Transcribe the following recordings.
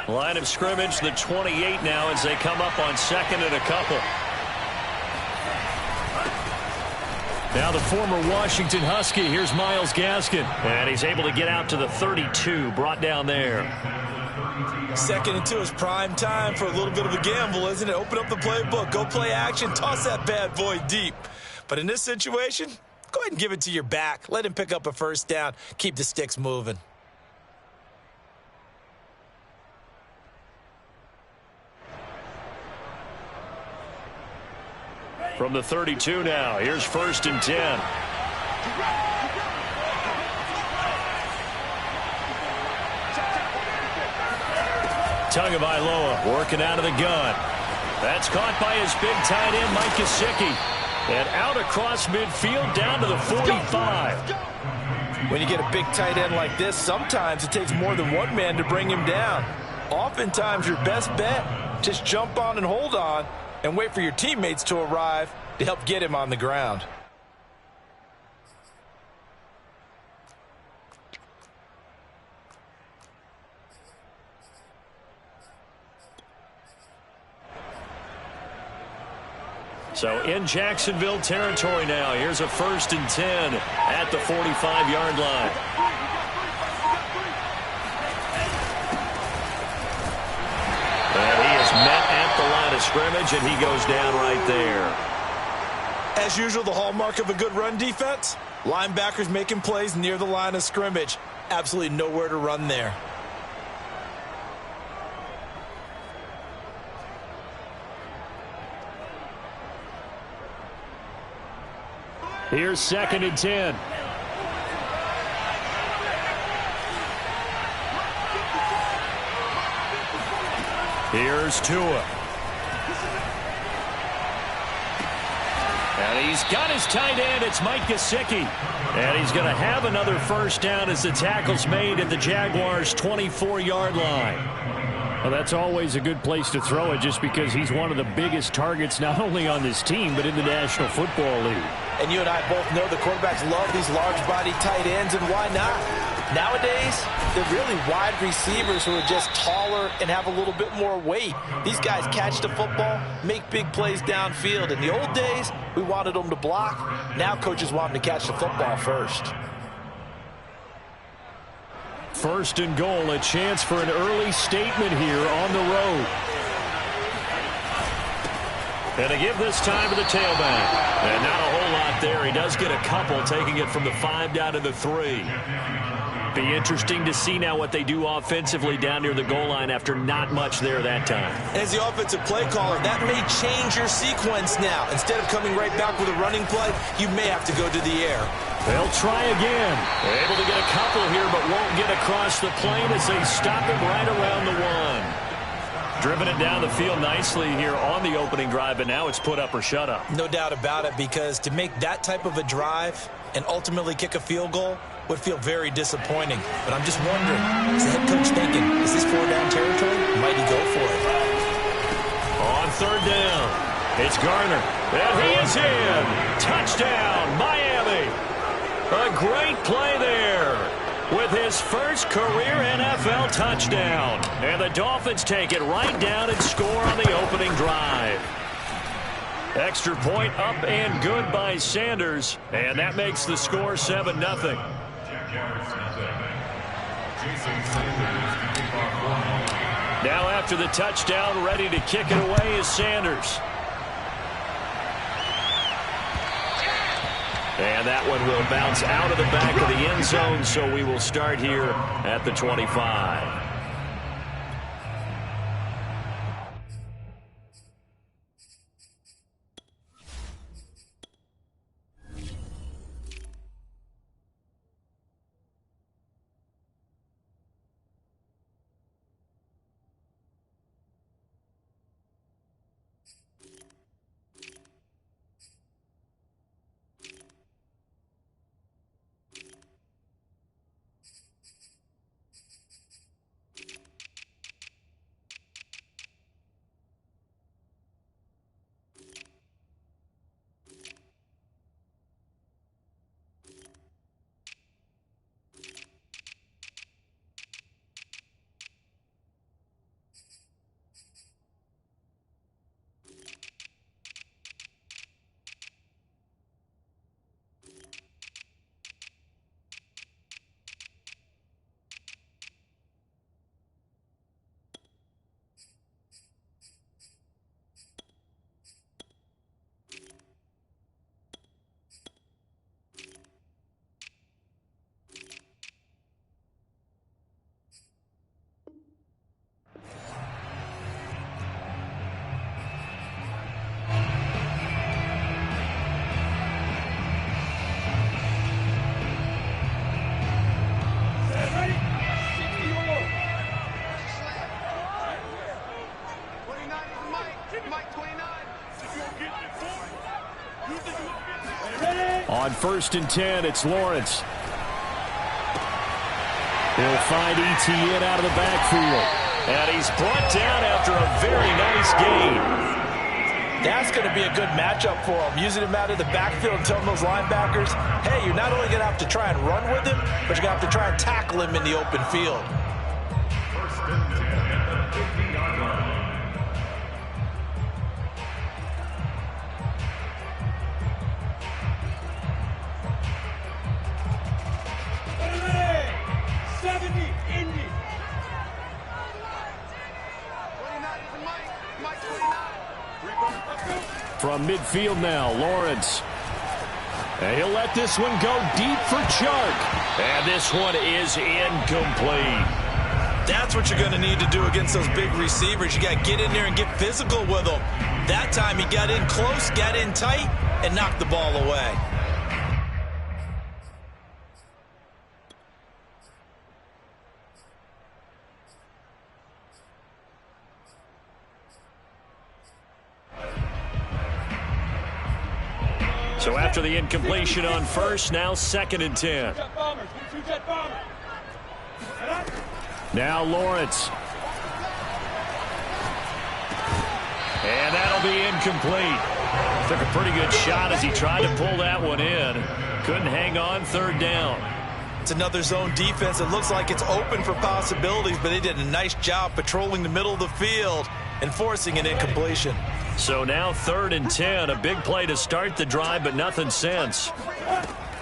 Line of scrimmage, the 28 now as they come up on second and a couple. Now the former Washington Husky. Here's Myles Gaskin. And he's able to get out to the 32, brought down there. 2nd and 2 is prime time for a little bit of a gamble, isn't it? Open up the playbook, go play action, toss that bad boy deep. But in this situation, go ahead and give it to your back. Let him pick up a first down. Keep the sticks moving. From the 32 now, here's 1st and 10. Tagovailoa working out of the gun. That's caught by his big tight end, Mike Gesicki. And out across midfield down to the 45. When you get a big tight end like this, sometimes it takes more than one man to bring him down. Oftentimes your best bet, just jump on and hold on and wait for your teammates to arrive to help get him on the ground. So in Jacksonville territory now. Here's a 1st and 10 at the 45-yard line. And he is met at the line of scrimmage, and he goes down right there. As usual, the hallmark of a good run defense, linebackers making plays near the line of scrimmage. Absolutely nowhere to run there. Here's 2nd and 10. Here's Tua. And he's got his tight end. It's Mike Gesicki. And he's going to have another first down as the tackle's made at the Jaguars' 24-yard line. Well, that's always a good place to throw it just because he's one of the biggest targets not only on this team but in the National Football League. And you and I both know the quarterbacks love these large-body tight ends, and why not? Nowadays, they're really wide receivers who are just taller and have a little bit more weight. These guys catch the football, make big plays downfield. In the old days, we wanted them to block. Now coaches want them to catch the football first. 1st and goal, a chance for an early statement here on the road. And to give this time to the tailback. And not a whole lot there. He does get a couple, taking it from the 5 down to the 3. Be interesting to see now what they do offensively down near the goal line after not much there that time. As the offensive play caller, that may change your sequence now. Instead of coming right back with a running play, you may have to go to the air. They'll try again. Able to get a couple here, but won't get across the plane as they stop him right around the 1. Driven it down the field nicely here on the opening drive, but now it's put up or shut up. No doubt about it, because to make that type of a drive and ultimately kick a field goal would feel very disappointing. But I'm just wondering, is the head coach thinking, is this 4-down territory? Might he go for it? On 3rd down, it's Garner. And he is in. Touchdown, Miami. A great play there with his first career NFL touchdown. And the Dolphins take it right down and score on the opening drive. Extra point up and good by Sanders. And that makes the score 7-0. Now after the touchdown, ready to kick it away is Sanders. And that one will bounce out of the back of the end zone, so we will start here at the 25. On 1st and 10, it's Lawrence. He'll find Etienne out of the backfield. And he's brought down after a very nice gain. That's going to be a good matchup for him. Using him out of the backfield and telling those linebackers, hey, you're not only going to have to try and run with him, but you're going to have to try and tackle him in the open field. From midfield now, Lawrence. And he'll let this one go deep for Chark. And this one is incomplete. That's what you're going to need to do against those big receivers. You got to get in there and get physical with them. That time he got in close, got in tight, and knocked the ball away. So after the incompletion on 1st, now 2nd and 10. Now Lawrence. And that'll be incomplete. Took a pretty good shot as he tried to pull that one in. Couldn't hang on, 3rd down. It's another zone defense. It looks like it's open for possibilities, but they did a nice job patrolling the middle of the field and forcing an incompletion. So now 3rd and 10, a big play to start the drive, but nothing since.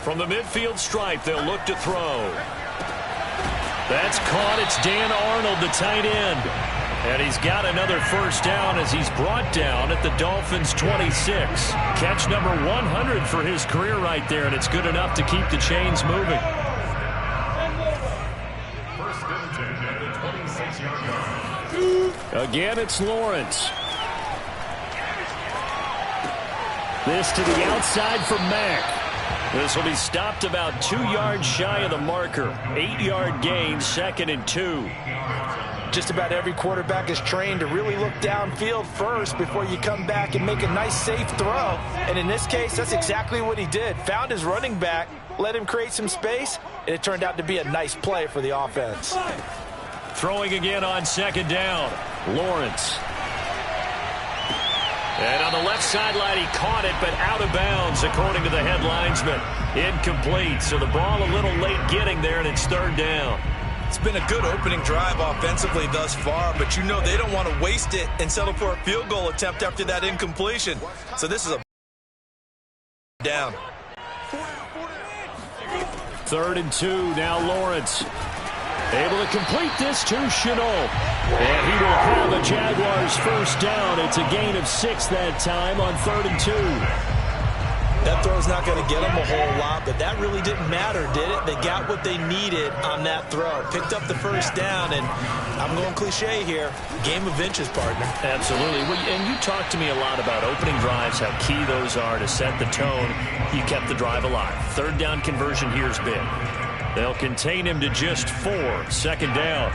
From the midfield stripe, they'll look to throw. That's caught. It's Dan Arnold, the tight end. And he's got another 1st down as he's brought down at the Dolphins' 26. Catch number 100 for his career right there, and it's good enough to keep the chains moving. 1st and 10 at the 26-yard line. Again, it's Lawrence. This to the outside for Mack. This will be stopped about 2 yards shy of the marker. 8-yard gain, 2nd and 2. Just about every quarterback is trained to really look downfield first before you come back and make a nice, safe throw. And in this case, that's exactly what he did. Found his running back, let him create some space, and it turned out to be a nice play for the offense. Throwing again on 2nd down, Lawrence. And on the left sideline, he caught it, but out of bounds, according to the head linesman. Incomplete, so the ball a little late getting there, and it's 3rd down. It's been a good opening drive offensively thus far, but you know they don't want to waste it and settle for a field goal attempt after that incompletion. So this is a down. 3rd and 2, now Lawrence. Able to complete this to Chenault. And he will have a Jaguars 1st down. It's a gain of 6 that time on 3rd and 2. That throw's not going to get them a whole lot, but that really didn't matter, did it? They got what they needed on that throw. Picked up the 1st down, and I'm going cliche here. Game of inches, partner. Absolutely. And you talked to me a lot about opening drives, how key those are to set the tone. You kept the drive alive. 3rd down conversion here is big. They'll contain him to just 4. 2nd down.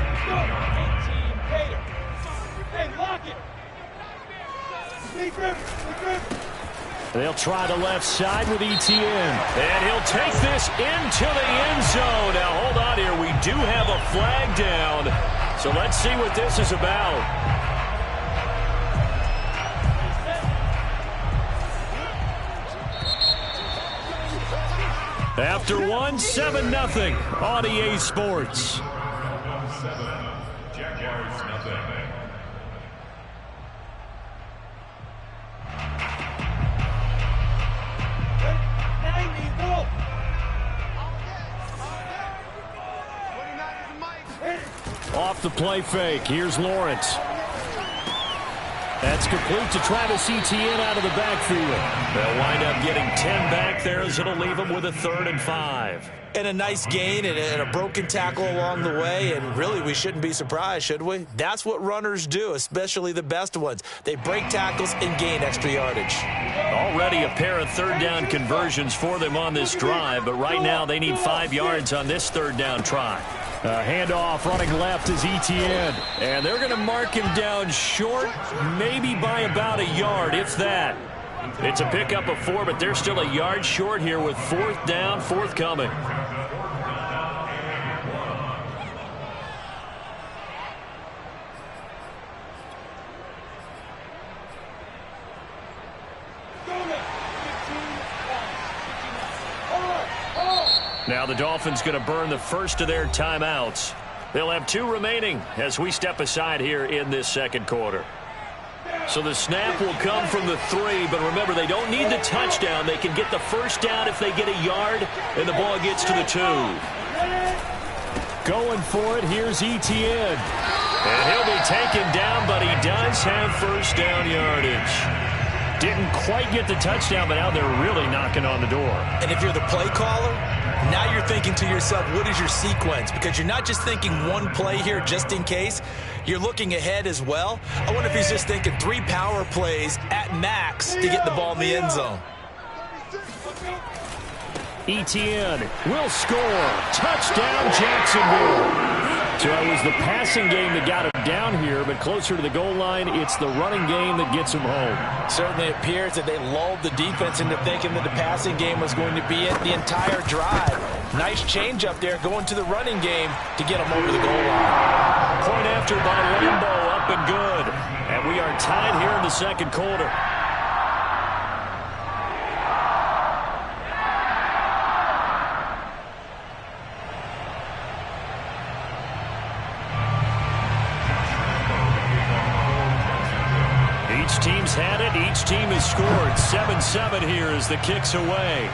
They'll try the left side with Etienne. And he'll take this into the end zone. Now, hold on here. We do have a flag down. So let's see what this is about. After 1, 7-0 on EA Sports. Jaguars nothing. Off the play fake. Here's Lawrence. That's complete to Travis Etienne out of the backfield. They'll wind up getting 10 back there as it'll leave them with a 3rd and 5. And a nice gain and a broken tackle along the way, and really we shouldn't be surprised, should we? That's what runners do, especially the best ones. They break tackles and gain extra yardage. Already a pair of 3rd down conversions for them on this drive, but right now they need 5 yards on this 3rd down try. Handoff running left is Etienne. And they're going to mark him down short, maybe by about a yard, if that. It's a pickup of 4, but they're still a yard short here with 4th down, forthcoming. Now the Dolphins going to burn the first of their timeouts. They'll have 2 remaining as we step aside here in this second quarter. So the snap will come from the 3, but remember, they don't need the touchdown. They can get the first down if they get a yard, and the ball gets to the 2. Going for it, here's Etienne. And he'll be taken down, but he does have first down yardage. Didn't quite get the touchdown, but now they're really knocking on the door. And if you're the play caller, now you're thinking to yourself, what is your sequence? Because you're not just thinking one play here just in case. You're looking ahead as well. I wonder if he's just thinking 3 power plays at max to get the ball in the end zone. Etienne will score. Touchdown, Jacksonville. So it was the passing game that got him down here, but closer to the goal line, it's the running game that gets him home. Certainly appears that they lulled the defense into thinking that the passing game was going to be it the entire drive. Nice change up there going to the running game to get them over the goal line. Point after by Lambo, up and good. And we are tied here in the second quarter. Each team's had it. Each team has scored. 7-7 here as the kick's away.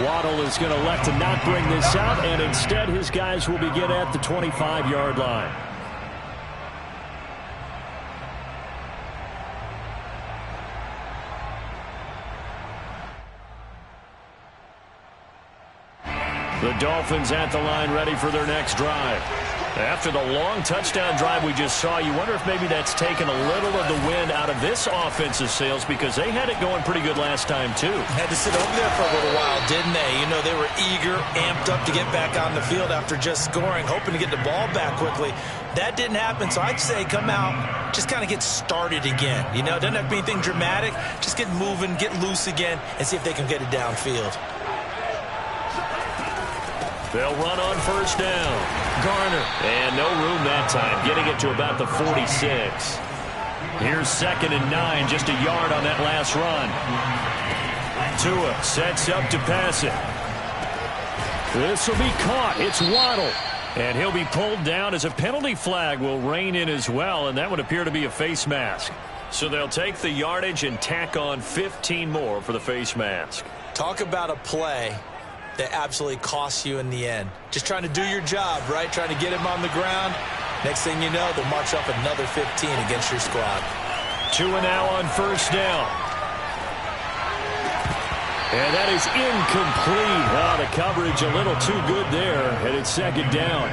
Waddle is going to elect to not bring this out, and instead his guys will begin at the 25-yard line. The Dolphins at the line ready for their next drive. After the long touchdown drive we just saw, you wonder if maybe that's taken a little of the wind out of this offensive sails, because they had it going pretty good last time too. Had to sit over there for a little while, didn't they? You know, they were eager, amped up to get back on the field after just scoring, hoping to get the ball back quickly. That didn't happen, so I'd say come out, just kind of get started again. You know, doesn't have to be anything dramatic. Just get moving, get loose again, and see if they can get it downfield. They'll run on first down. Garner. And no room that time, getting it to about the 46. Here's 2nd and 9, just a yard on that last run. Tua sets up to pass it. This will be caught. It's Waddle. And he'll be pulled down as a penalty flag will rein in as well, and that would appear to be a face mask. So they'll take the yardage and tack on 15 more for the face mask. Talk about a play that absolutely costs you in the end. Just trying to do your job, right? Trying to get him on the ground. Next thing you know, they'll march up another 15 against your squad. Tua now on first down. And that is incomplete. Oh, the coverage a little too good there, and it's 2nd down.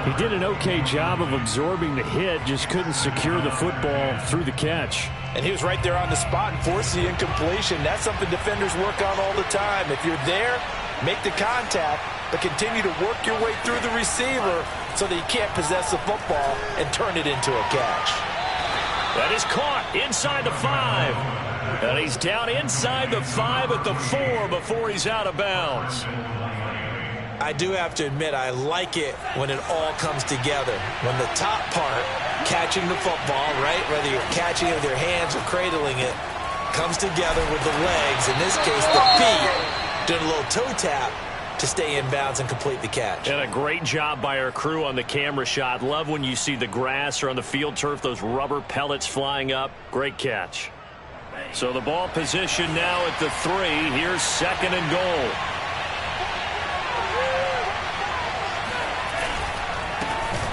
He did an okay job of absorbing the hit, just couldn't secure the football through the catch. And he was right there on the spot and forced the incompletion. That's something defenders work on all the time. If you're there, make the contact, but continue to work your way through the receiver so that he can't possess the football and turn it into a catch. That is caught inside the 5. And he's down inside the 5 at the 4 before he's out of bounds. I do have to admit, I like it when it all comes together. When the top part, catching the football, right, whether you're catching it with your hands or cradling it, comes together with the legs, in this case the feet, doing a little toe tap to stay in bounds and complete the catch. And a great job by our crew on the camera shot. Love when you see the grass or on the field turf, those rubber pellets flying up. Great catch. So the ball position now at the 3. Here's 2nd and goal.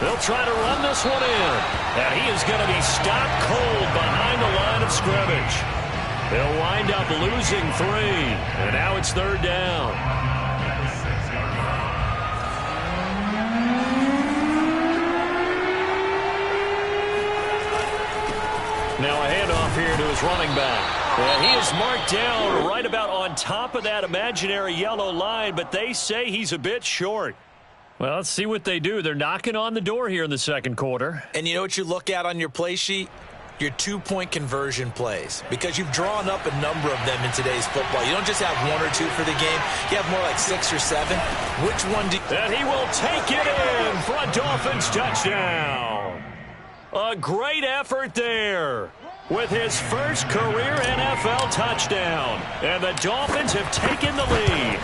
They'll try to run this one in. And he is going to be stopped cold behind the line of scrimmage. They'll wind up losing 3. And now it's 3rd down. Now a handoff here to his running back. And he is marked down right about on top of that imaginary yellow line, but they say he's a bit short. Well, let's see what they do. They're knocking on the door here in the second quarter. And you know what you look at on your play sheet? your two-point conversion plays, because you've drawn up a number of them in today's football. You don't just have one or two for the game. You have more like 6 or 7. Which one do you... And he will take it in for a Dolphins touchdown. A great effort there with his first career NFL touchdown. And the Dolphins have taken the lead.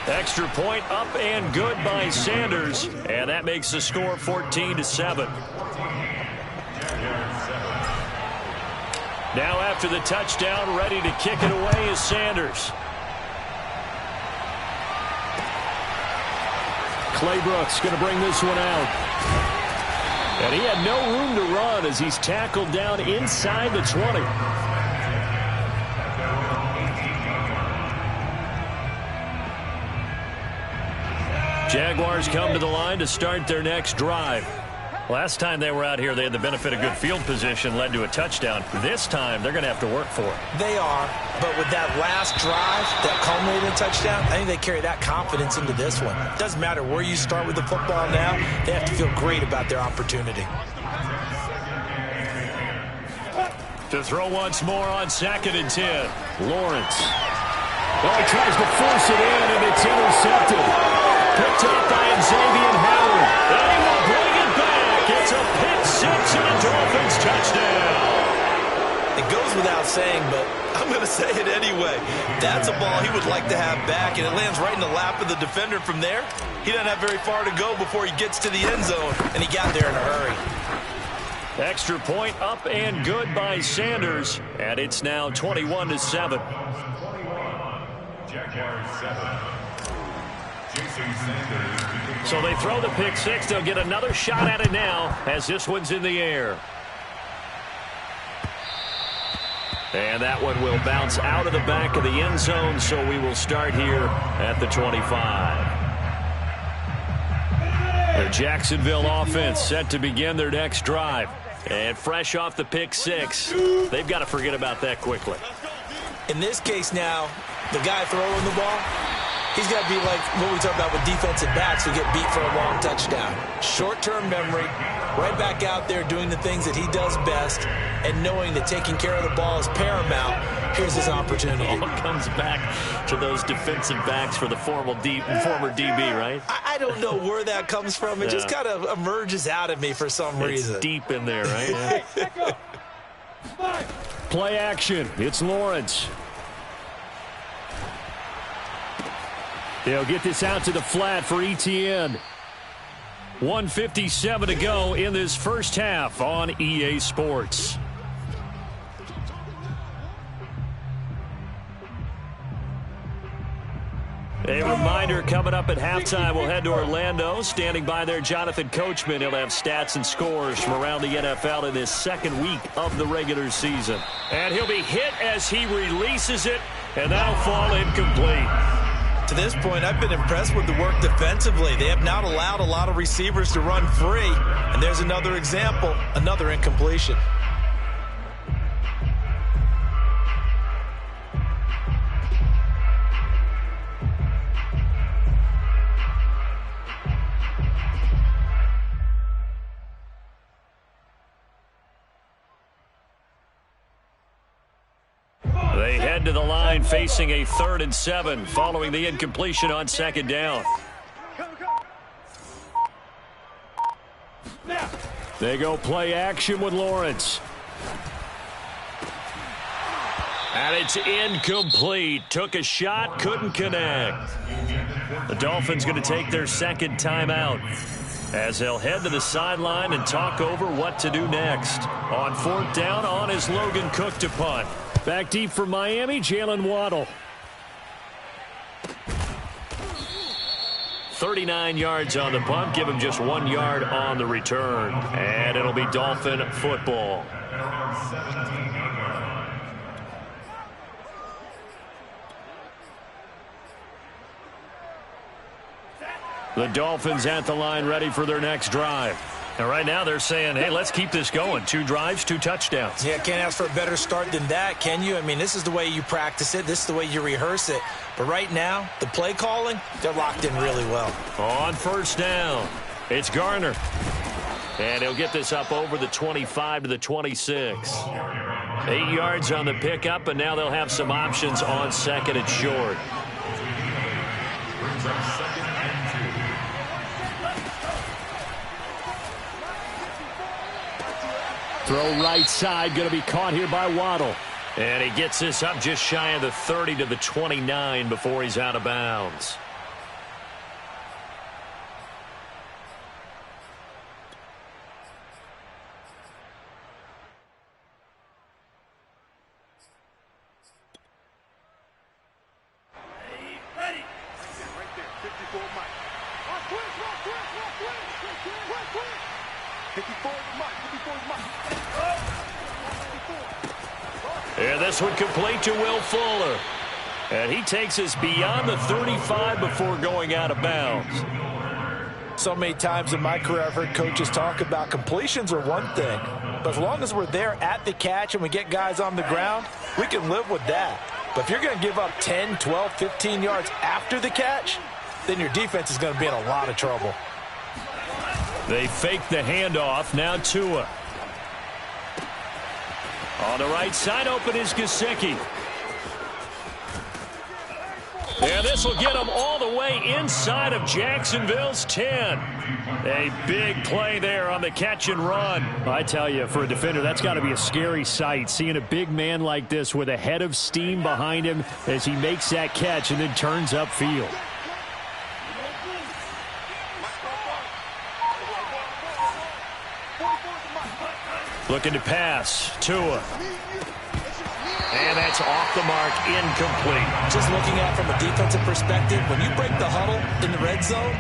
Extra point up and good by Sanders. And that makes the score 14-7. Now after the touchdown, ready to kick it away is Sanders. Clay Brooks going to bring this one out. And he had no room to run as he's tackled down inside the 20. Jaguars come to the line to start their next drive. Last time they were out here, they had the benefit of good field position, led to a touchdown. This time, they're going to have to work for it. They are, but with that last drive that culminated in a touchdown, I think they carry that confidence into this one. It doesn't matter where you start with the football now, they have to feel great about their opportunity. To throw once more on 2nd and 10. Lawrence. Oh, he tries to force it in, and it's intercepted. Picked up by Xavier Howard. And he will bring it back. It's a pick-6 and a Dolphins touchdown. It goes without saying, but I'm going to say it anyway. That's a ball he would like to have back, and it lands right in the lap of the defender from there. He doesn't have very far to go before he gets to the end zone, and he got there in a hurry. Extra point up and good by Sanders, and it's now 21-7. So they throw the pick-6. They'll get another shot at it now as this one's in the air. And that one will bounce out of the back of the end zone, so we will start here at the 25. The Jacksonville offense set to begin their next drive. And fresh off the pick-6, they've got to forget about that quickly. In this case now, the guy throwing the ball, he's got to be like what we talk about with defensive backs who get beat for a long touchdown. Short-term memory, right back out there doing the things that he does best, and knowing that taking care of the ball is paramount. Here's his opportunity. It all comes back to those defensive backs for the former DB, right? I don't know where that comes from. It just kind of emerges out of me for some reason. It's deep in there, right? Play action. It's Lawrence. They'll get this out to the flat for ETN. 1:57 to go in this first half on EA Sports. A reminder, coming up at halftime, we'll head to Orlando. Standing by there, Jonathan Coachman. He'll have stats and scores from around the NFL in this second week of the regular season. And he'll be hit as he releases it, and that'll fall incomplete. To this point, I've been impressed with the work defensively. They have not allowed a lot of receivers to run free. And there's another example, another incompletion. They head to the line facing a 3rd and 7 following the incompletion on 2nd down. They go play action with Lawrence. And it's incomplete. Took a shot, couldn't connect. The Dolphins going to take their second timeout as they'll head to the sideline and talk over what to do next. On 4th down, on is Logan Cook to punt. Back deep for Miami, Jalen Waddle. 39 yards on the punt. Give him just 1 yard on the return. And it'll be Dolphin football. The Dolphins at the line ready for their next drive. And right now they're saying, hey, let's keep this going. 2 drives, 2 touchdowns. Yeah, can't ask for a better start than that, can you? I mean, this is the way you practice it. This is the way you rehearse it. But right now, the play calling, they're locked in really well. On 1st down, it's Garner. And he'll get this up over the 25 to the 26. 8 yards on the pickup, and now they'll have some options on second and short. Brings up second and 2. Throw right side, going to be caught here by Waddle. And he gets this up just shy of the 30 to the 29 before he's out of bounds. And this one complete to Will Fuller. And he takes us beyond the 35 before going out of bounds. So many times in my career I've heard coaches talk about completions are one thing, but as long as we're there at the catch and we get guys on the ground, we can live with that. But if you're going to give up 10, 12, 15 yards after the catch, then your defense is going to be in a lot of trouble. They fake the handoff. Now Tua. On the right side, open is Gesicki. And this will get him all the way inside of Jacksonville's 10. A big play there on the catch and run. I tell you, for a defender, that's got to be a scary sight, seeing a big man like this with a head of steam behind him as he makes that catch and then turns upfield. Looking to pass. Tua. And that's off the mark, incomplete. Just looking at it from a defensive perspective, when you break the huddle in the red zone,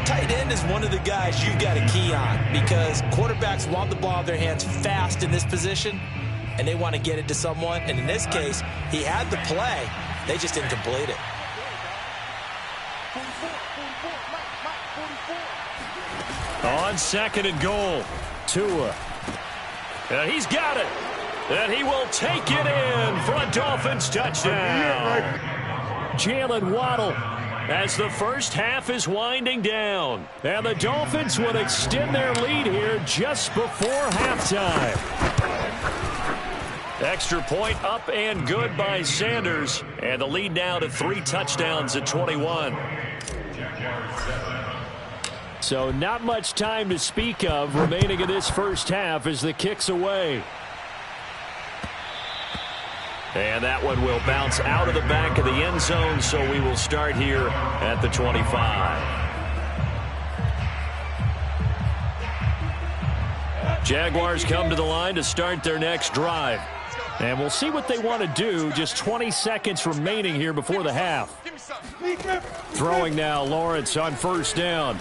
tight end is one of the guys you've got to key on because quarterbacks want the ball in their hands fast in this position, and they want to get it to someone. And in this case, he had the play. They just didn't complete it. On second and goal, Tua. And he's got it. And he will take it in for a Dolphins touchdown. Jalen Waddle as the first half is winding down. And the Dolphins would extend their lead here just before halftime. Extra point up and good by Sanders. And the lead now to 3 touchdowns at 21. So not much time to speak of remaining in this first half as the kick's away. And that one will bounce out of the back of the end zone, so we will start here at the 25. Jaguars come to the line to start their next drive. And we'll see what they want to do. Just 20 seconds remaining here before the half. Throwing now, Lawrence on first down.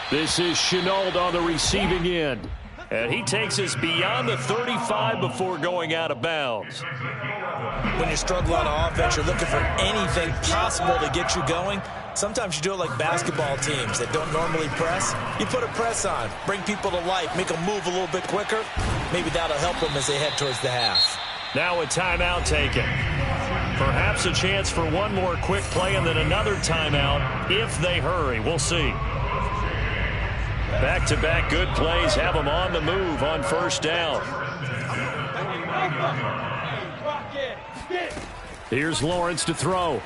This is Shenault on the receiving end. And he takes us beyond the 35 before going out of bounds. When you're struggling on offense, you're looking for anything possible to get you going. Sometimes you do it like basketball teams that don't normally press. You put a press on, bring people to life, make them move a little bit quicker. Maybe that'll help them as they head towards the half. Now a timeout taken. Perhaps a chance for one more quick play and then another timeout if they hurry. We'll see. Back-to-back good plays have them on the move on first down. Here's Lawrence to throw.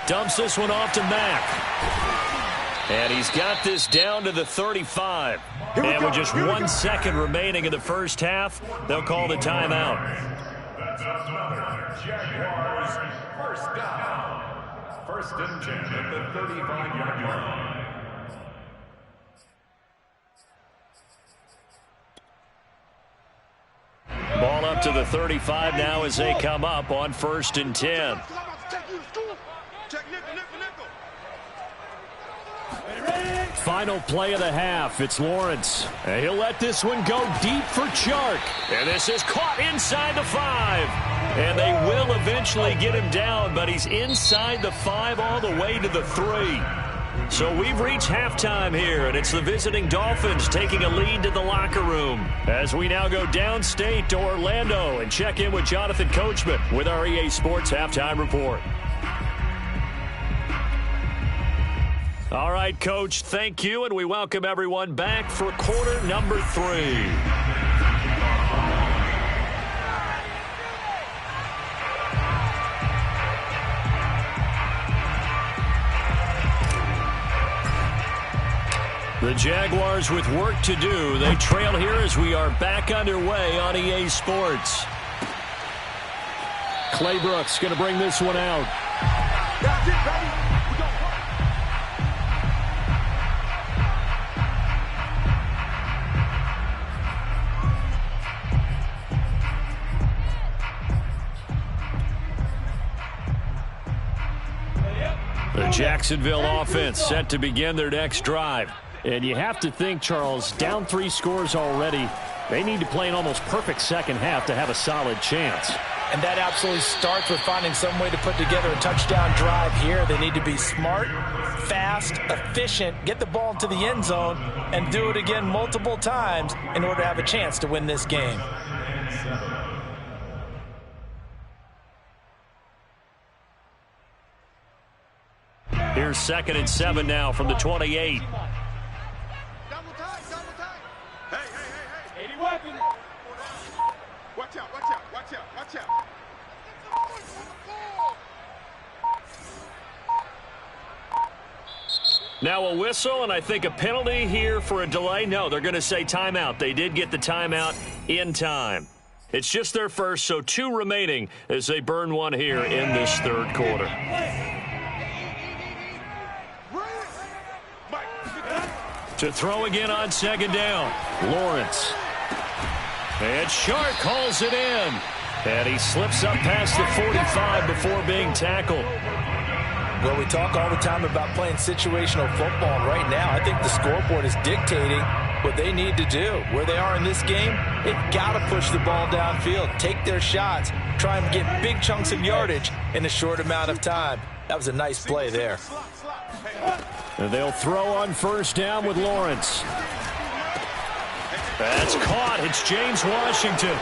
Dumps this one off to Mack. And he's got this down to the 35. And with just 1 second remaining in the first half, they'll call the timeout. That's another Jaguars first down. First and 10 at the 35-yard line. Ball up to the 35 now as they come up on first and 10. Final play of the half. It's Lawrence. And he'll let this one go deep for Chark. And this is caught inside the 5. And they will eventually get him down, but he's inside the 5 all the way to the 3. So we've reached halftime here, and it's the visiting Dolphins taking a lead to the locker room. As we now go downstate to Orlando and check in with Jonathan Coachman with our EA Sports Halftime Report. All right, Coach, thank you, and we welcome everyone back for quarter number 3. The Jaguars with work to do. They trail here as we are back underway on EA Sports. Clay Brooks going to bring this one out. That's it, baby. The Jacksonville offense set to begin their next drive. And you have to think, Charles, down 3 scores already. They need to play an almost perfect second half to have a solid chance. And that absolutely starts with finding some way to put together a touchdown drive here. They need to be smart, fast, efficient, get the ball into the end zone, and do it again multiple times in order to have a chance to win this game. Here's 2nd and 7 now from the 28. Double time, double time. Hey. 80 weapon. Watch out, watch out, watch out, watch out. Now a whistle, and I think a penalty here for a delay. No, they're going to say timeout. They did get the timeout in time. It's just their first, so 2 remaining as they burn one here in this 3rd quarter. To throw again on 2nd down, Lawrence. And Shark calls it in. And he slips up past the 45 before being tackled. Well, we talk all the time about playing situational football. And right now, I think the scoreboard is dictating what they need to do. Where they are in this game, they've got to push the ball downfield, take their shots, try and get big chunks of yardage in a short amount of time. That was a nice play there. And they'll throw on 1st down with Lawrence. That's caught. It's James Washington.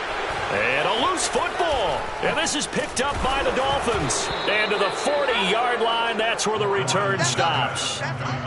And a loose football. And this is picked up by the Dolphins. And to the 40-yard line, that's where the return stops.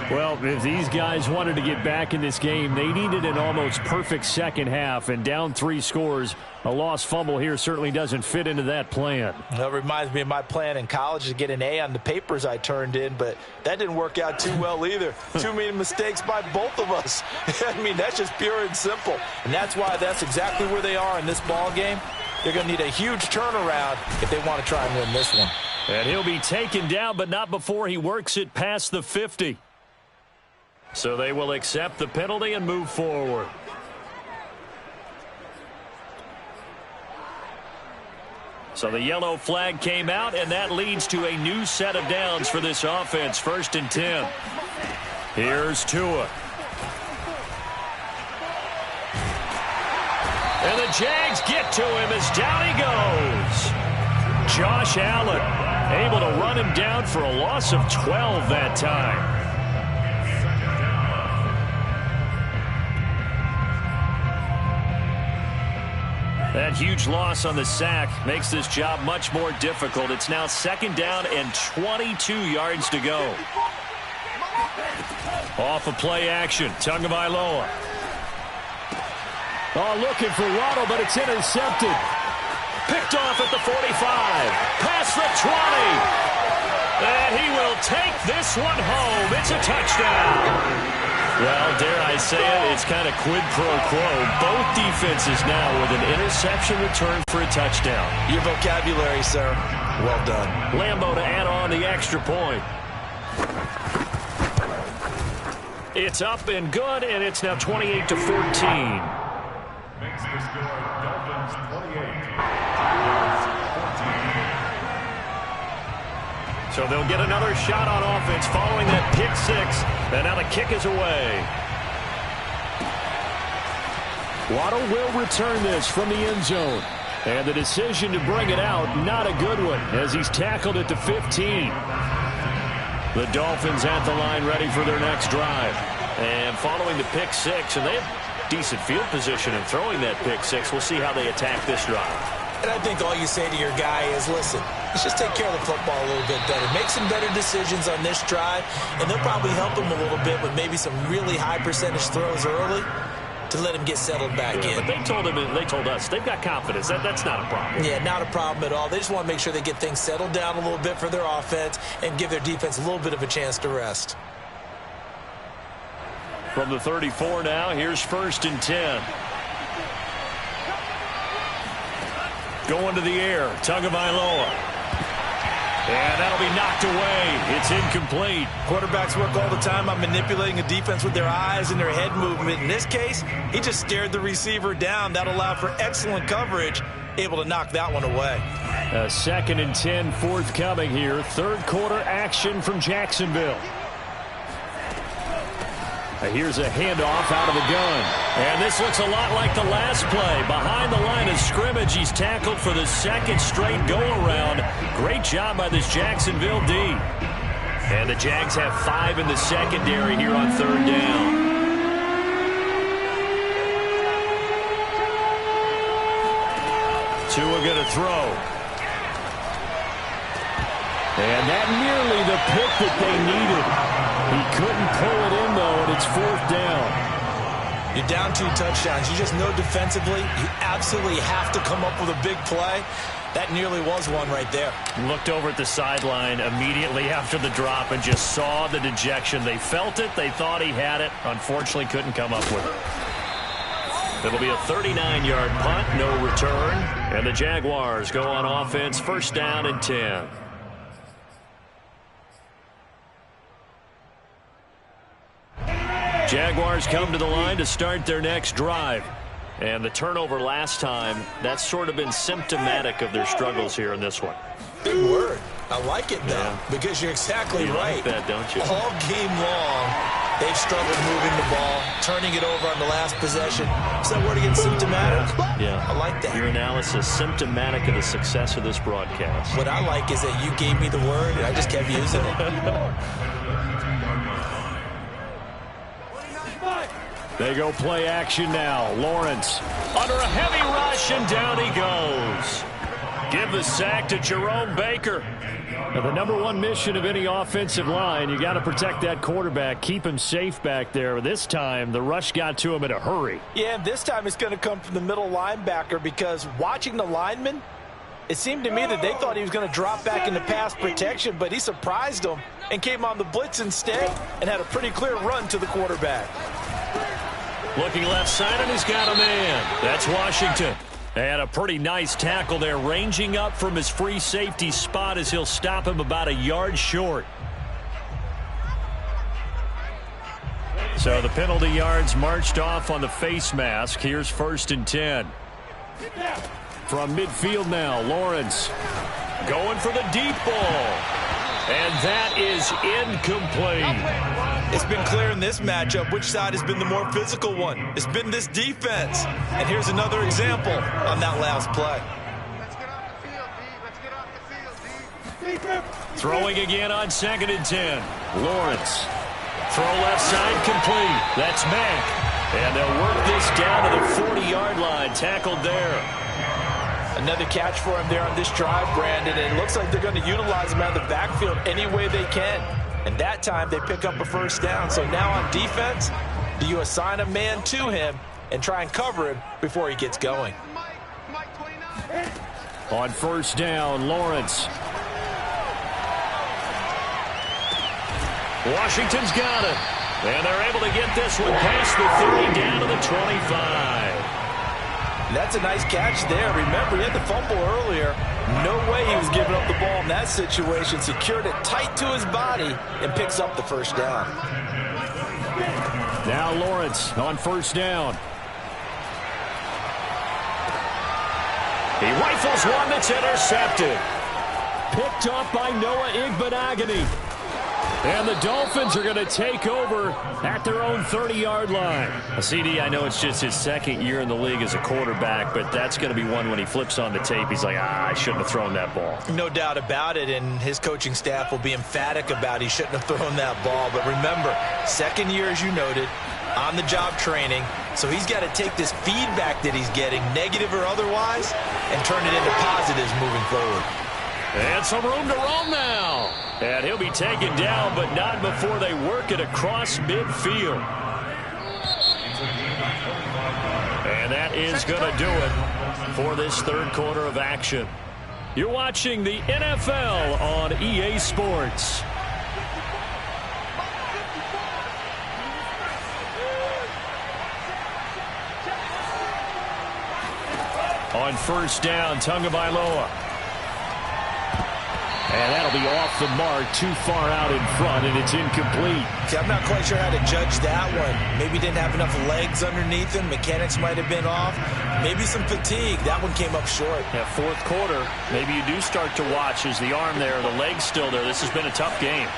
Well, if these guys wanted to get back in this game, they needed an almost perfect second half. And down 3 scores, a lost fumble here certainly doesn't fit into that plan. That reminds me of my plan in college to get an A on the papers I turned in, but that didn't work out too well either. Too many mistakes by both of us. I mean, that's just pure and simple. And that's why that's exactly where they are in this ball game. They're going to need a huge turnaround if they want to try and win this one. And he'll be taken down, but not before he works it past the 50. So they will accept the penalty and move forward. So the yellow flag came out, and that leads to a new set of downs for this offense. 1st and 10. Here's Tua. And the Jags get to him as down he goes. Josh Allen able to run him down for a loss of 12 that time. That huge loss on the sack makes this job much more difficult. It's now 2nd down and 22 yards to go. Off of play action, Tagovailoa. Oh, looking for Waddle, but it's intercepted. Picked off at the 45. Past the 20. And he will take this one home. It's a touchdown. Well, dare I say it, it's kind of quid pro quo. Both defenses now with an interception return for a touchdown. Your vocabulary, sir. Well done. Lambo to add on the extra point. It's up and good, and it's now 28-14. Makes the score Dolphins 28. So they'll get another shot on offense following that pick 6. And now the kick is away. Waddle will return this from the end zone. And the decision to bring it out, not a good one, as he's tackled at the 15. The Dolphins at the line ready for their next drive. And following the pick 6, and they have decent field position in throwing that pick 6. We'll see how they attack this drive. And I think all you say to your guy is, listen, let's just take care of the football a little bit better. Make some better decisions on this drive, and they'll probably help him a little bit with maybe some really high percentage throws early to let him get settled back in. But they told us they've got confidence. That's not a problem. Yeah, not a problem at all. They just want to make sure they get things settled down a little bit for their offense and give their defense a little bit of a chance to rest. From the 34 now, here's 1st and 10. Going to the air, Tagovailoa. And that'll be knocked away. It's incomplete. Quarterbacks work all the time on manipulating a defense with their eyes and their head movement. In this case, he just stared the receiver down. That allowed for excellent coverage, able to knock that one away. 2nd and 10 forthcoming here. 3rd quarter action from Jacksonville. Here's a handoff out of the gun. And this looks a lot like the last play. Behind the line of scrimmage, he's tackled for the 2nd straight go-around. Great job by this Jacksonville D. And the Jags have 5 in the secondary here on 3rd down. Tua going to throw. And that nearly the pick that they needed. He couldn't pull it in, though, and it's 4th down. You're down 2 touchdowns. You just know defensively you absolutely have to come up with a big play. That nearly was one right there. Looked over at the sideline immediately after the drop and just saw the dejection. They felt it. They thought he had it. Unfortunately, couldn't come up with it. It'll be a 39-yard punt, no return. And the Jaguars go on offense, 1st down and 10. Jaguars come to the line to start their next drive. And the turnover last time, that's sort of been symptomatic of their struggles here in this one. Big word. I like it, though, because you're exactly right. You like that, don't you? All game long, they've struggled moving the ball, turning it over on the last possession. Is that word again, symptomatic? Yeah. I like that. Your analysis, symptomatic of the success of this broadcast. What I like is that you gave me the word, and I just kept using it. They go play action now. Lawrence under a heavy rush, and down he goes. Give the sack to Jerome Baker. Now, the #1 mission of any offensive line, you got to protect that quarterback, keep him safe back there. This time, the rush got to him in a hurry. Yeah, and this time it's going to come from the middle linebacker, because watching the lineman, it seemed to me that they thought he was going to drop back into pass protection, but he surprised them and came on the blitz instead and had a pretty clear run to the quarterback. Looking left side, and he's got a man. That's Washington. And a pretty nice tackle there, ranging up from his free safety spot as he'll stop him about a yard short. So the penalty yards marched off on the face mask. Here's 1st and 10. From midfield now, Lawrence going for the deep ball. And that is incomplete. It's been clear in this matchup which side has been the more physical one. It's been this defense. And here's another example on that last play. Let's get off the field, D. Let's get off the field, D. Throwing again on 2nd and 10. Lawrence. Throw left side complete. That's Mack. And they'll work this down to the 40-yard line. Tackled there. Another catch for him there on this drive, Brandon. And it looks like they're going to utilize him out of the backfield any way they can. And that time they pick up a 1st down. So now on defense, do you assign a man to him and try and cover him before he gets going? Mike 29. On 1st down, Lawrence. Washington's got it. And they're able to get this one past the 30 down to the 25. That's a nice catch there. Remember, he had the fumble earlier. No way he was giving up the ball in that situation. Secured it tight to his body and picks up the 1st down. Now Lawrence on 1st down. He rifles one that's intercepted. Picked up by Noah Igbenogany. And the Dolphins are going to take over at their own 30-yard line. CD, I know it's just his 2nd year in the league as a quarterback, but that's going to be one when he flips on the tape. He's like, I shouldn't have thrown that ball. No doubt about it, and his coaching staff will be emphatic about he shouldn't have thrown that ball. But remember, 2nd year, as you noted, on-the-job training. So he's got to take this feedback that he's getting, negative or otherwise, and turn it into positives moving forward. And some room to roam now. And he'll be taken down, but not before they work it across midfield. And that is going to do it for this third quarter of action. You're watching the NFL on EA Sports. On first down, Tagovailoa. And that'll be off the mark, too far out in front, and it's incomplete. See, I'm not quite sure how to judge that one. Maybe didn't have enough legs underneath him. Mechanics might have been off. Maybe some fatigue. That one came up short. Yeah, fourth quarter, maybe you do start to watch. Is the arm there, the leg's still there? This has been a tough game.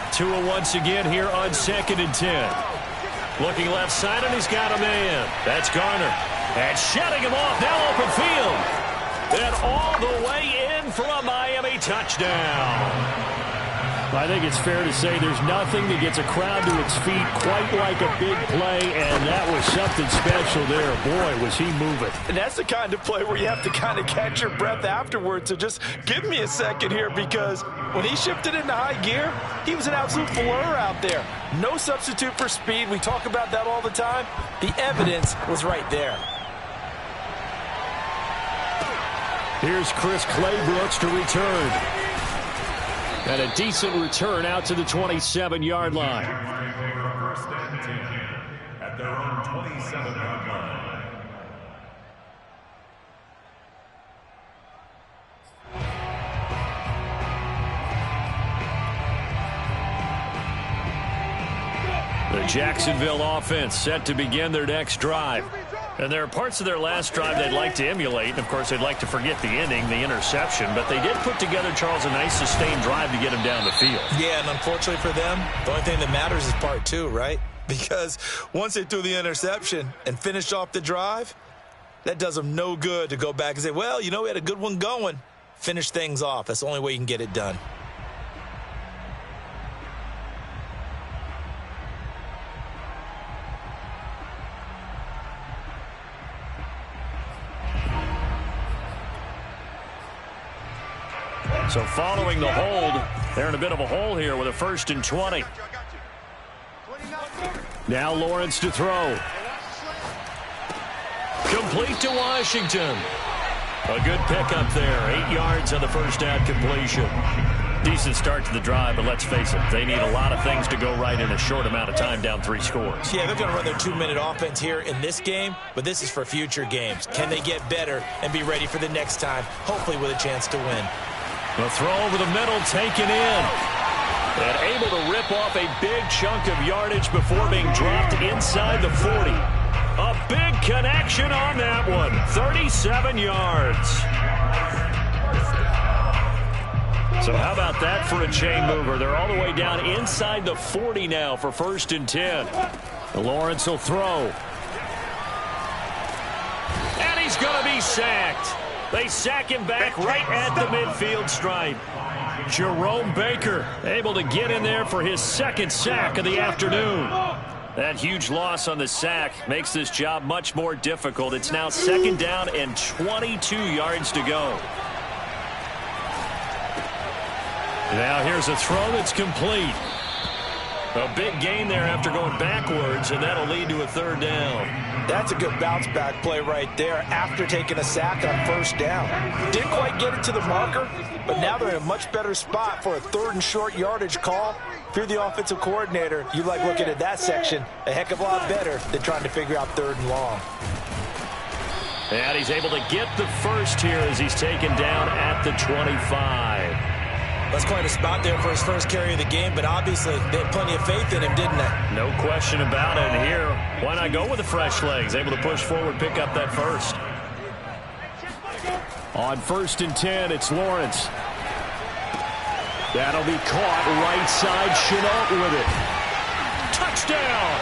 Tua once again here on 2nd and 10. Looking left side, and he's got a man. That's Garner. And shutting him off, now open field. And all the way in for a Miami touchdown. I think it's fair to say there's nothing that gets a crowd to its feet quite like a big play, and that was something special there. Boy, was he moving. And that's the kind of play where you have to kind of catch your breath afterwards. So just give me a second here, because when he shifted into high gear, he was an absolute blur out there. No substitute for speed. We talk about that all the time. The evidence was right there. Here's Chris Claybrooks to return. And a decent return out to the 27-yard line. First and 10 at their own 27-yard line. The Jacksonville offense set to begin their next drive. And there are parts of their last drive they'd like to emulate. And, of course, they'd like to forget the ending, the interception. But they did put together, Charles, a nice sustained drive to get him down the field. Yeah, and unfortunately for them, the only thing that matters is part two, right? Because once they threw the interception and finished off the drive, that does them no good to go back and say, well, you know, we had a good one going. Finish things off. That's the only way you can get it done. So following the hold, they're in a bit of a hole here with a 1st and 20. Now Lawrence to throw. Complete to Washington. A good pickup there. 8 yards on the first down completion. Decent start to the drive, but let's face it, they need a lot of things to go right in a short amount of time, down 3 scores. Yeah, they're going to run their 2-minute offense here in this game, but this is for future games. Can they get better and be ready for the next time, hopefully with a chance to win? The throw over the middle taken in. And able to rip off a big chunk of yardage before being dropped inside the 40. A big connection on that one. 37 yards. So how about that for a chain mover? They're all the way down inside the 40 now for 1st and 10. Lawrence will throw. And he's going to be sacked. They sack him back right at the midfield stripe. Jerome Baker able to get in there for his 2nd sack of the afternoon. That huge loss on the sack makes this job much more difficult. It's now 2nd down and 22 yards to go. Now here's a throw that's complete. A big gain there after going backwards, and that'll lead to a 3rd down. That's a good bounce-back play right there after taking a sack on 1st down. Didn't quite get it to the marker, but now they're in a much better spot for a 3rd and short yardage call. If you're the offensive coordinator, you like looking at that section a heck of a lot better than trying to figure out 3rd and long. And he's able to get the first here as he's taken down at the 25. That's quite a spot there for his first carry of the game, but obviously they had plenty of faith in him, didn't they? No question about it. And here, why not go with the fresh legs? Able to push forward, pick up that first. On 1st and 10, it's Lawrence. That'll be caught right side. Chenault with it. Touchdown!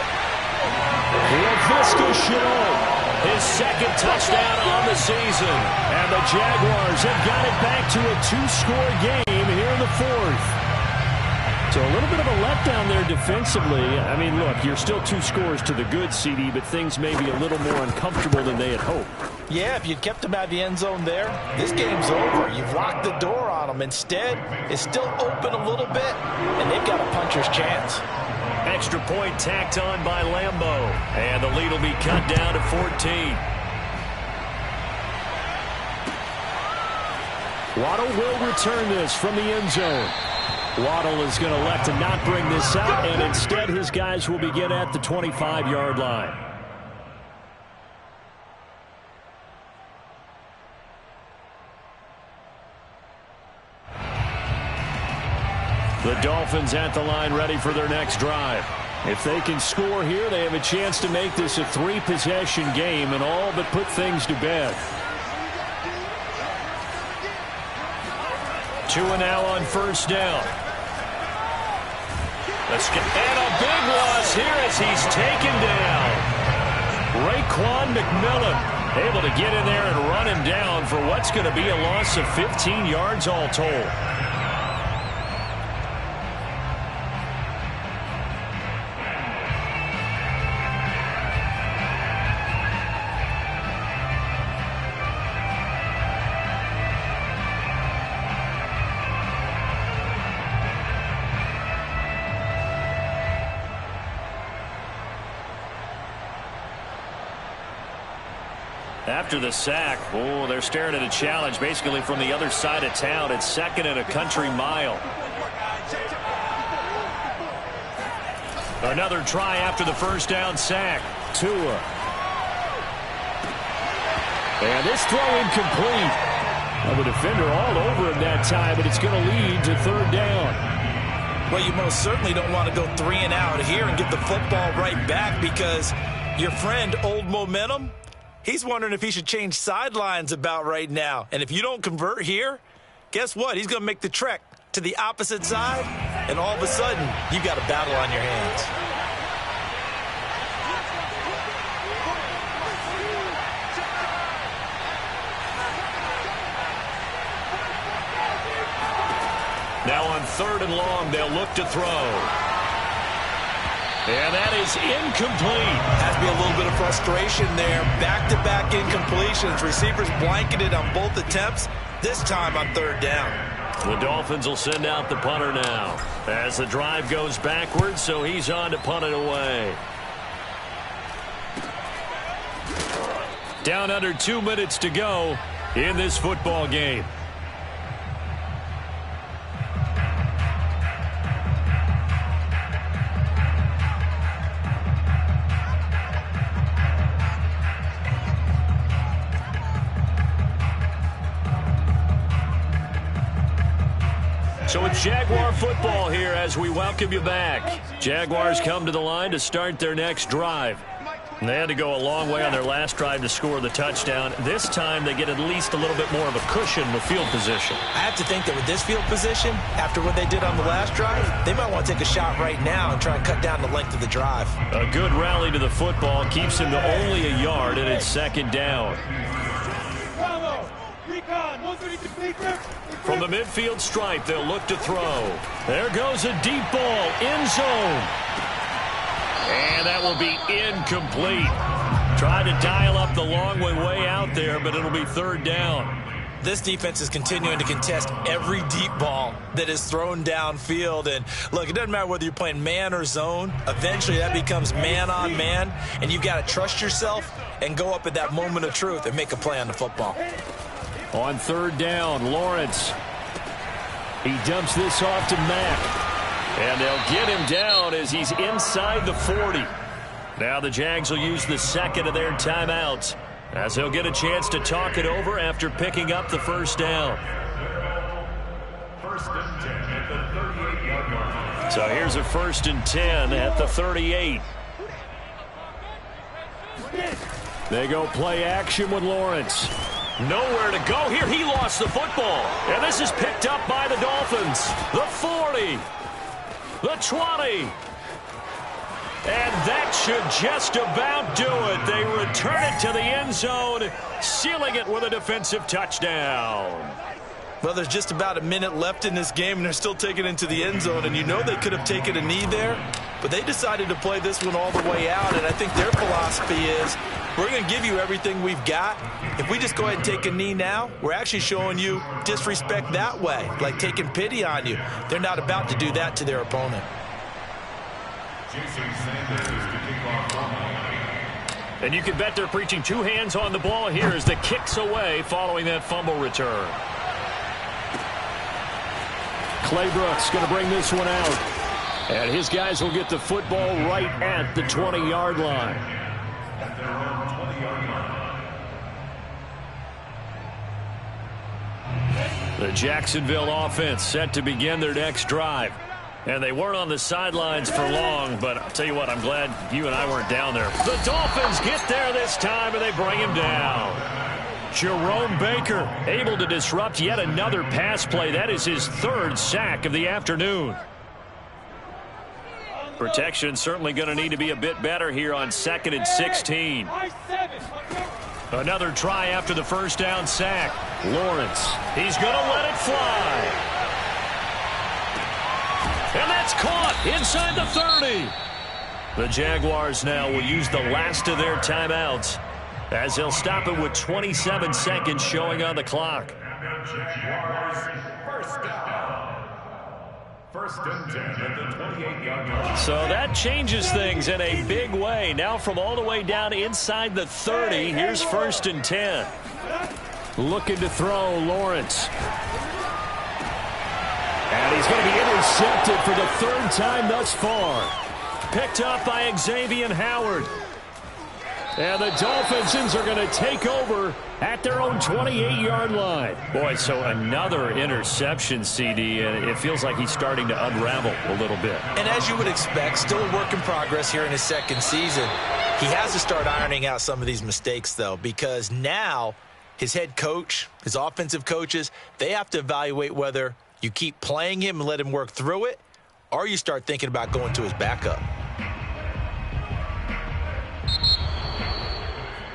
Laviska Chenault. His 2nd touchdown on the season. And the Jaguars have got it back to a 2-score game here in the 4th. So a little bit of a letdown there defensively. I mean, look, you're still 2 scores to the good, CD, but things may be a little more uncomfortable than they had hoped. Yeah, if you'd kept them out of the end zone there, this game's over. You've locked the door on them. Instead, it's still open a little bit, and they've got a puncher's chance. Extra point tacked on by Lambeau. And the lead will be cut down to 14. Waddle will return this from the end zone. Waddle is going to elect to not bring this out, and instead his guys will begin at the 25-yard line. The Dolphins at the line ready for their next drive. If they can score here, they have a chance to make this a 3-possession game and all but put things to bed. 2 now on first down. And a big loss here as he's taken down. Raekwon McMillan able to get in there and run him down for what's going to be a loss of 15 yards all told. After the sack, oh, they're staring at a challenge basically from the other side of town. It's 2nd and a country mile. Another try after the first down sack. Tua. And this throw incomplete. Well, the defender all over him that time, but it's going to lead to 3rd down. Well, you most certainly don't want to go 3 and out here and get the football right back because your friend, Old Momentum, he's wondering if he should change sidelines about right now. And if you don't convert here, guess what? He's going to make the trek to the opposite side, and all of a sudden, you've got a battle on your hands. Now on 3rd and long, they'll look to throw. And that is incomplete. Has to be a little bit of frustration there. Back-to-back incompletions. Receivers blanketed on both attempts, this time on 3rd down. The Dolphins will send out the punter now as the drive goes backwards, so he's on to punt it away. Down under 2 minutes to go in this football game. So it's Jaguar football here as we welcome you back. Jaguars come to the line to start their next drive. They had to go a long way on their last drive to score the touchdown. This time they get at least a little bit more of a cushion with field position. I have to think that with this field position, after what they did on the last drive, they might want to take a shot right now and try and cut down the length of the drive. A good rally to the football keeps him to only a yard, and it's 2nd down. From the midfield stripe, they'll look to throw. There goes a deep ball, end zone. And that will be incomplete. Tried to dial up the long way out there, but it'll be 3rd down. This defense is continuing to contest every deep ball that is thrown downfield. And, look, it doesn't matter whether you're playing man or zone. Eventually, that becomes man-on-man, and you've got to trust yourself and go up at that moment of truth and make a play on the football. On 3rd down, Lawrence. He dumps this off to Mack. And they'll get him down as he's inside the 40. Now the Jags will use the 2nd of their timeouts as they'll get a chance to talk it over after picking up the first down. 1st and 10 at the 38-yard line. So here's a 1st and 10 at the 38. They go play action with Lawrence. Nowhere to go here. He lost the football. And this is picked up by the Dolphins. The 40. The 20. And that should just about do it. They return it to the end zone, sealing it with a defensive touchdown. Well, there's just about a minute left in this game, and they're still taking it into the end zone. And you know they could have taken a knee there, but they decided to play this one all the way out. And I think their philosophy is, we're going to give you everything we've got. If we just go ahead and take a knee now, we're actually showing you disrespect that way, like taking pity on you. They're not about to do that to their opponent. And you can bet they're preaching two hands on the ball here as the kick's away following that fumble return. Claybrook's going to bring this one out. And his guys will get the football right at the 20-yard line. The Jacksonville offense set to begin their next drive. And they weren't on the sidelines for long, but I'll tell you what, I'm glad you and I weren't down there. The Dolphins get there this time, and they bring him down. Jerome Baker able to disrupt yet another pass play. That is his third sack of the afternoon. Protection certainly going to need to be a bit better here on 2nd and 16. Another try after the first down sack. Lawrence, he's going to let it fly. And that's caught inside the 30. The Jaguars now will use the last of their timeouts as they'll stop it with 27 seconds showing on the clock. First and 10 at the 28-yard line. So that changes things in a big way. Now from all the way down inside the 30, here's 1st and 10. Looking to throw, Lawrence. And he's going to be intercepted for the third time thus far. Picked up by Xavier Howard. And the Dolphins are going to take over at their own 28-yard line. Boy, so another interception, CD, and it feels like he's starting to unravel a little bit. And as you would expect, still a work in progress here in his second season. He has to start ironing out some of these mistakes, though, because now his head coach, his offensive coaches, they have to evaluate whether you keep playing him and let him work through it, or you start thinking about going to his backup.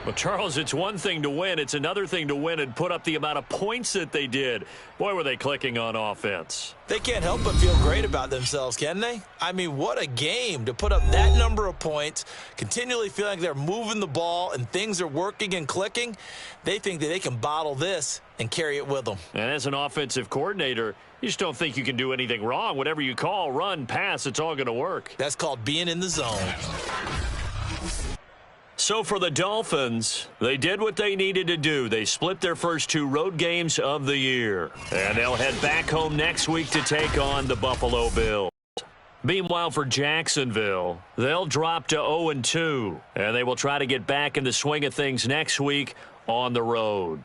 Well, Charles, it's one thing to win. It's another thing to win and put up the amount of points that they did. Boy, were they clicking on offense. They can't help but feel great about themselves, can they? I mean, what a game to put up that number of points, continually feeling like they're moving the ball and things are working and clicking. They think that they can bottle this and carry it with them. And as an offensive coordinator, you just don't think you can do anything wrong. Whatever you call, run, pass, it's all going to work. That's called being in the zone. So for the Dolphins, they did what they needed to do. They split their first two road games of the year. And they'll head back home next week to take on the Buffalo Bills. Meanwhile, for Jacksonville, they'll drop to 0-2. And they will try to get back in the swing of things next week on the road.